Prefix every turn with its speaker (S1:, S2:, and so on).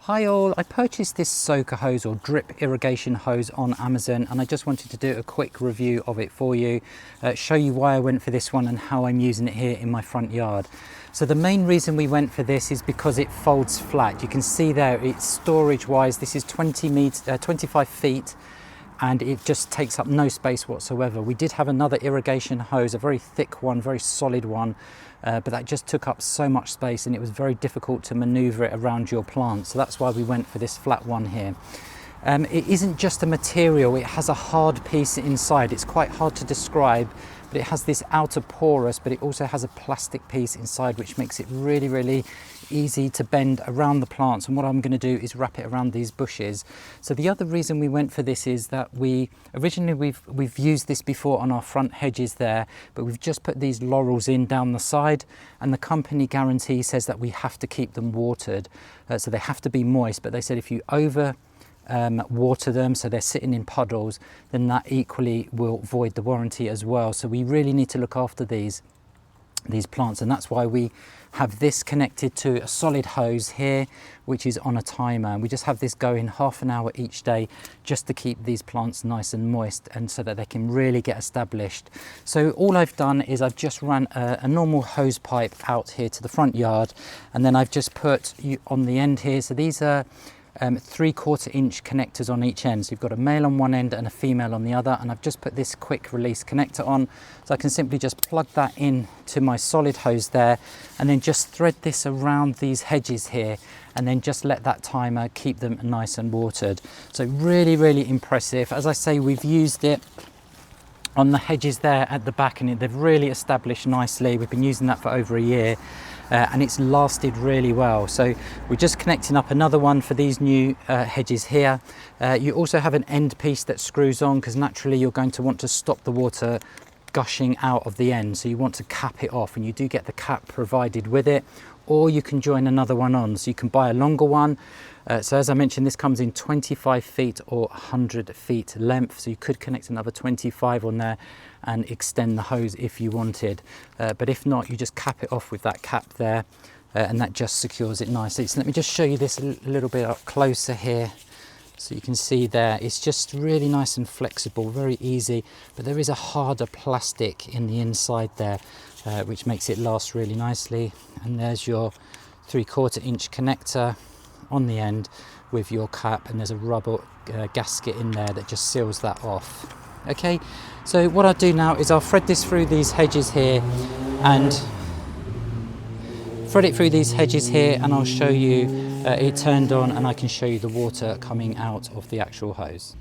S1: Hi all, I purchased this soaker hose or drip irrigation hose on Amazon, and I just wanted to do a quick review of it for you, show you why I went for this one and how I'm using it here in my front yard. So the main reason we went for this is because it folds flat. You can see there, it's storage wise, this is 25 feet, and it just takes up no space whatsoever. We did have another irrigation hose, a very thick one, very solid one, but that just took up so much space and it was very difficult to maneuver it around your plant. So that's why we went for this flat one here. It isn't just a material, it has a hard piece inside. It's quite hard to describe, but it has this outer porous, but it also has a plastic piece inside, which makes it really easy to bend around the plants. And what I'm going to do is wrap it around these bushes. So the other reason we went for this is that originally we've used this before on our front hedges there, but we've just put these laurels in down the side, and the company guarantee says that we have to keep them watered, so they have to be moist. But they said if you water them so they're sitting in puddles, then that equally will void the warranty as well. So we really need to look after these plants, and that's why we have this connected to a solid hose here, which is on a timer, and we just have this going half an hour each day just to keep these plants nice and moist, and so that they can really get established. So all I've done is I've just run a normal hose pipe out here to the front yard, and then I've just put on the end here, so these are 3/4 inch connectors on each end. So you've got a male on one end and a female on the other, and I've just put this quick release connector on, so I can simply just plug that in to my solid hose there, and then just thread this around these hedges here, and then just let that timer keep them nice and watered. So really impressive. As I say, we've used it on the hedges there at the back, and they've really established nicely. We've been using that for over a year. And it's lasted really well. So we're just connecting up another one for these new hedges here. You also have an end piece that screws on, because naturally you're going to want to stop the water gushing out of the end. So you want to cap it off, and you do get the cap provided with it, or you can join another one on. So you can buy a longer one. So as I mentioned, this comes in 25 feet or 100 feet length. So you could connect another 25 on there and extend the hose if you wanted. But if not, you just cap it off with that cap there, and that just secures it nicely. So let me just show you this a little bit up closer here. So you can see there, it's just really nice and flexible, very easy, but there is a harder plastic in the inside there, which makes it last really nicely. And there's your 3/4 inch connector on the end with your cap, and there's a rubber gasket in there that just seals that off. Okay, so what I'll do now is I'll thread this through these hedges here, and I'll show you it turned on, and I can show you the water coming out of the actual hose.